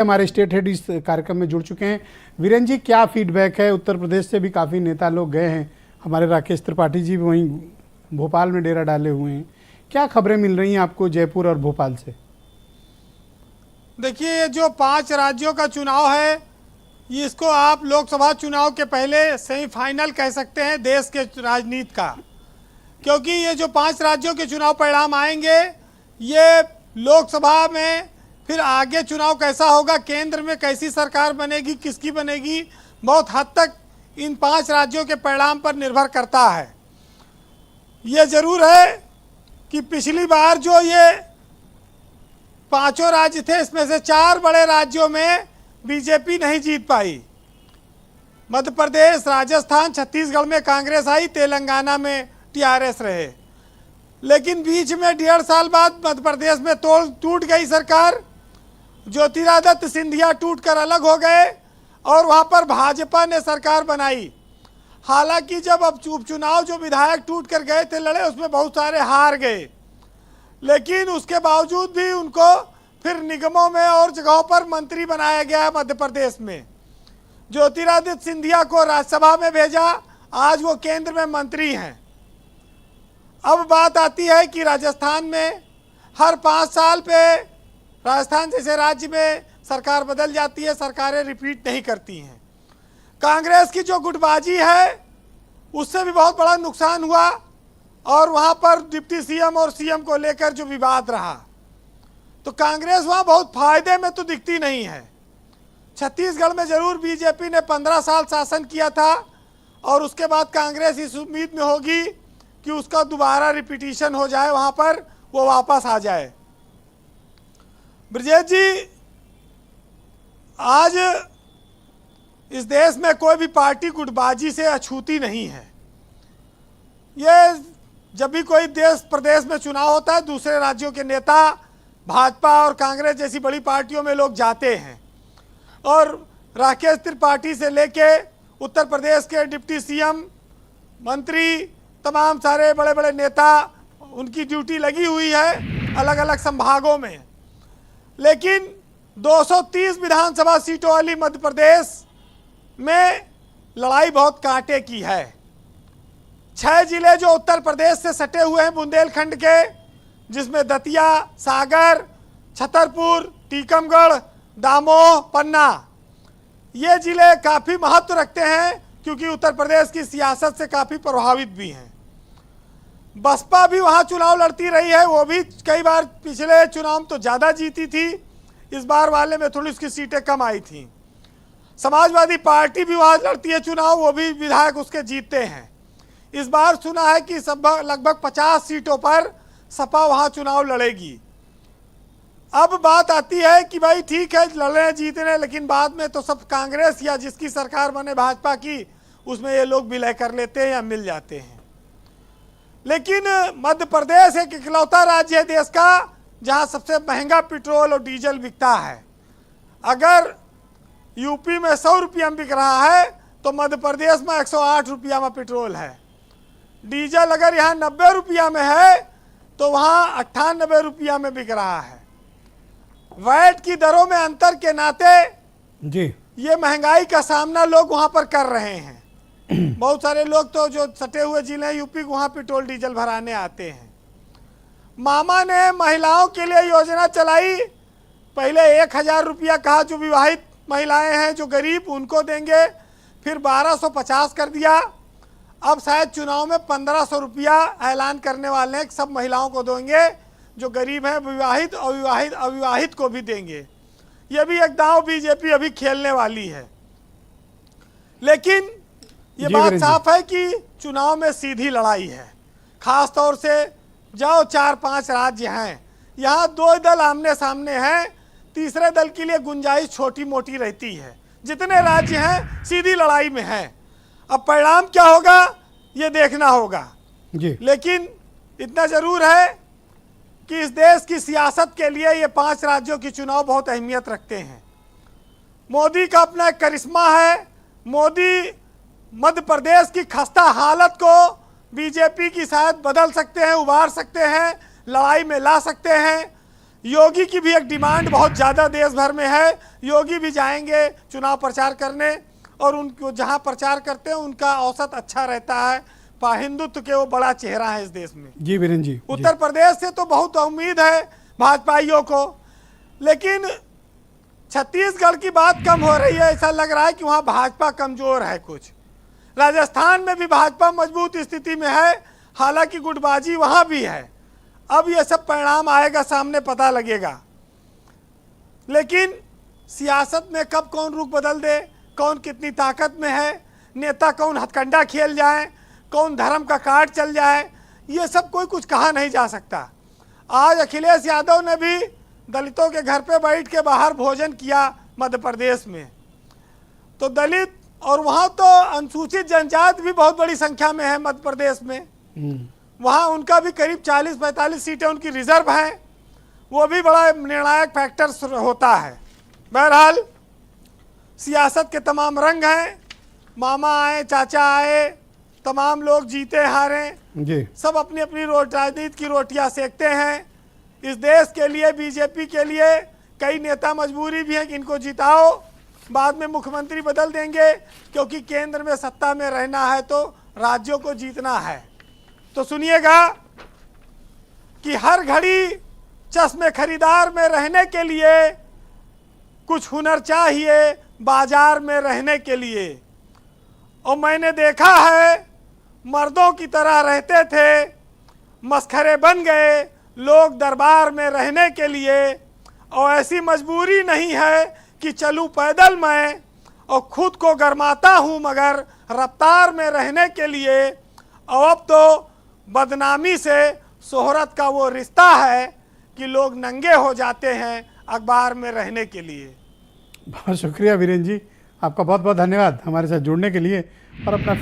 हमारे state head इस कार्यक्रम में जुड़ चुके हैं। वीरेन जी, क्या फीडबैक है? उत्तर प्रदेश से भी काफ़ी नेता लोग गए हैं, हमारे राकेश त्रिपाठी जी भी वहीं भोपाल में डेरा डाले हुए हैं। क्या खबरें मिल रही हैं आपको जयपुर और भोपाल से? देखिए, ये जो 5 राज्यों का चुनाव है, ये इसको आप लोकसभा चुनाव के पहले सेमीफाइनल कह सकते हैं देश के राजनीति का, क्योंकि ये जो 5 राज्यों के चुनाव परिणाम आएंगे, ये लोकसभा में फिर आगे चुनाव कैसा होगा, केंद्र में कैसी सरकार बनेगी, किसकी बनेगी, बहुत हद तक इन 5 राज्यों के परिणाम पर निर्भर करता है। ये जरूर है कि पिछली बार जो ये 5 राज्य थे, इसमें से 4 बड़े राज्यों में बीजेपी नहीं जीत पाई। मध्य प्रदेश, राजस्थान, छत्तीसगढ़ में कांग्रेस आई, तेलंगाना में टीआरएस रहे। लेकिन बीच में 1.5 साल बाद मध्य प्रदेश में टूट गई सरकार। ज्योतिरादित्य सिंधिया टूटकर अलग हो गए और वहां पर भाजपा ने सरकार बनाई। हालांकि जब अब उपचुनाव जो विधायक टूट कर गए थे लड़े, उसमें बहुत सारे हार गए, लेकिन उसके बावजूद भी उनको फिर निगमों में और जगहों पर मंत्री बनाया गया है। मध्य प्रदेश में ज्योतिरादित्य सिंधिया को राज्यसभा में भेजा, आज वो केंद्र में मंत्री हैं। अब बात आती है कि राजस्थान में हर 5 साल पे राजस्थान जैसे राज्य में सरकार बदल जाती है, सरकारें रिपीट नहीं करती हैं। कांग्रेस की जो गुटबाजी है, उससे भी बहुत बड़ा नुकसान हुआ और वहाँ पर डिप्टी सीएम और सीएम को लेकर जो विवाद रहा, तो कांग्रेस वहाँ बहुत फायदे में तो दिखती नहीं है। छत्तीसगढ़ में जरूर बीजेपी ने 15 साल शासन किया था और उसके बाद कांग्रेस इस उम्मीद में होगी कि उसका दोबारा रिपीटिशन हो जाए, वहाँ पर वो वापस आ जाए। ब्रजेश जी, आज इस देश में कोई भी पार्टी गुटबाजी से अछूती नहीं है। ये जब भी कोई देश प्रदेश में चुनाव होता है, दूसरे राज्यों के नेता भाजपा और कांग्रेस जैसी बड़ी पार्टियों में लोग जाते हैं और राकेश त्रिपाठी से लेके उत्तर प्रदेश के डिप्टी सीएम, मंत्री, तमाम सारे बड़े बड़े नेता, उनकी ड्यूटी लगी हुई है अलग अलग संभागों में। लेकिन 230 विधानसभा सीटों वाली मध्य प्रदेश में लड़ाई बहुत कांटे की है। 6 जिले जो उत्तर प्रदेश से सटे हुए हैं बुंदेलखंड के, जिसमें दतिया, सागर, छतरपुर, टीकमगढ़, दामोह, पन्ना, ये जिले काफ़ी महत्व रखते हैं क्योंकि उत्तर प्रदेश की सियासत से काफ़ी प्रभावित भी हैं। बसपा भी वहाँ चुनाव लड़ती रही है, वो भी कई बार पिछले चुनाव तो ज़्यादा जीती थी, इस बार वाले में थोड़ी उसकी सीटें कम आई थी। समाजवादी पार्टी भी वहाँ लड़ती है चुनाव, वो भी विधायक उसके जीतते हैं। इस बार सुना है कि लगभग 50 सीटों पर सपा वहाँ चुनाव लड़ेगी। अब बात आती है कि भाई ठीक है, लड़ने जीतने, लेकिन बाद में तो सब कांग्रेस या जिसकी सरकार बने भाजपा की, उसमें ये लोग विलय कर लेते हैं या मिल जाते हैं। लेकिन मध्य प्रदेश एक इकलौता राज्य है देश का जहां सबसे महंगा पेट्रोल और डीजल बिकता है। अगर यूपी में 100 रुपया में बिक रहा है तो मध्य प्रदेश में 108 रुपया में पेट्रोल है। डीजल अगर यहाँ 90 रुपया में है तो वहाँ 98 रुपया में बिक रहा है। वैट की दरों में अंतर के नाते जी ये महंगाई का सामना लोग वहाँ पर कर रहे हैं। बहुत सारे लोग तो जो सटे हुए जिले हैं यूपी, वहाँ पेट्रोल डीजल भराने आते हैं। मामा ने महिलाओं के लिए योजना चलाई, पहले 1000 रुपया कहा जो विवाहित महिलाएं हैं, जो गरीब, उनको देंगे, फिर 1250 कर दिया। अब शायद चुनाव में 1500 रुपया ऐलान करने वाले हैं, सब महिलाओं को देंगे, जो गरीब हैं, विवाहित, अविवाहित, अविवाहित को भी देंगे। ये भी एक दांव बीजेपी अभी खेलने वाली है। लेकिन ये बात साफ है कि चुनाव में सीधी लड़ाई है। खास तौर से जाओ 4-5 राज्य हैं, यहाँ 2 दल आमने सामने हैं, तीसरे दल के लिए गुंजाइश छोटी मोटी रहती है। जितने राज्य हैं सीधी लड़ाई में हैं। अब परिणाम क्या होगा ये देखना होगा जी। लेकिन इतना जरूर है कि इस देश की सियासत के लिए ये 5 राज्यों की चुनाव बहुत अहमियत रखते हैं। मोदी का अपना एक करिश्मा है। मोदी मध्य प्रदेश की खस्ता हालत को बीजेपी की शायद बदल सकते हैं, उबार सकते हैं, लड़ाई में ला सकते हैं। योगी की भी एक डिमांड बहुत ज़्यादा देश भर में है। योगी भी जाएंगे चुनाव प्रचार करने, और उनको जहां प्रचार करते हैं उनका औसत अच्छा रहता है। हिंदुत्व के वो बड़ा चेहरा है इस देश में। जी वीरेंद्र जी, उत्तर प्रदेश से तो बहुत उम्मीद है भाजपाइयों को, लेकिन छत्तीसगढ़ की बात कम हो रही है। ऐसा लग रहा है कि वहां भाजपा कमजोर है कुछ। राजस्थान में भी भाजपा मजबूत स्थिति में है, हालांकि गुटबाजी वहां भी है। अब ये सब परिणाम आएगा सामने, पता लगेगा। लेकिन सियासत में कब कौन रुख बदल दे, कौन कितनी ताकत में है, नेता कौन हथकंडा खेल जाए, कौन धर्म का कार्ड चल जाए, ये सब कोई कुछ कहा नहीं जा सकता। आज अखिलेश यादव ने भी दलितों के घर पे बैठ के बाहर भोजन किया मध्य प्रदेश में। तो दलित, और वहाँ तो अनुसूचित जनजाति भी बहुत बड़ी संख्या में है मध्य प्रदेश में। वहाँ उनका भी करीब 40-45 सीटें उनकी रिजर्व हैं। वो भी बड़ा निर्णायक फैक्टर होता है। बहरहाल सियासत के तमाम रंग हैं, मामा आए, चाचा आए, तमाम लोग जीते हारे जी, सब अपनी अपनी राजनीति की रोटियां सेकते हैं। इस देश के लिए, बीजेपी के लिए कई नेता मजबूरी भी है कि इनको जिताओ, बाद में मुख्यमंत्री बदल देंगे, क्योंकि केंद्र में सत्ता में रहना है तो राज्यों को जीतना है। तो सुनिएगा कि हर घड़ी चश्मे खरीदार में रहने के लिए कुछ हुनर चाहिए बाजार में रहने के लिए। और मैंने देखा है मर्दों की तरह रहते थे, मस्खरे बन गए लोग दरबार में रहने के लिए। और ऐसी मजबूरी नहीं है कि चलूं पैदल मैं, और खुद को गरमाता हूं मगर रफ्तार में रहने के लिए। और अब तो बदनामी से शोहरत का वो रिश्ता है कि लोग नंगे हो जाते हैं अखबार में रहने के लिए। बहुत शुक्रिया वीरेंद्र जी, आपका बहुत बहुत धन्यवाद हमारे साथ जुड़ने के लिए और अपना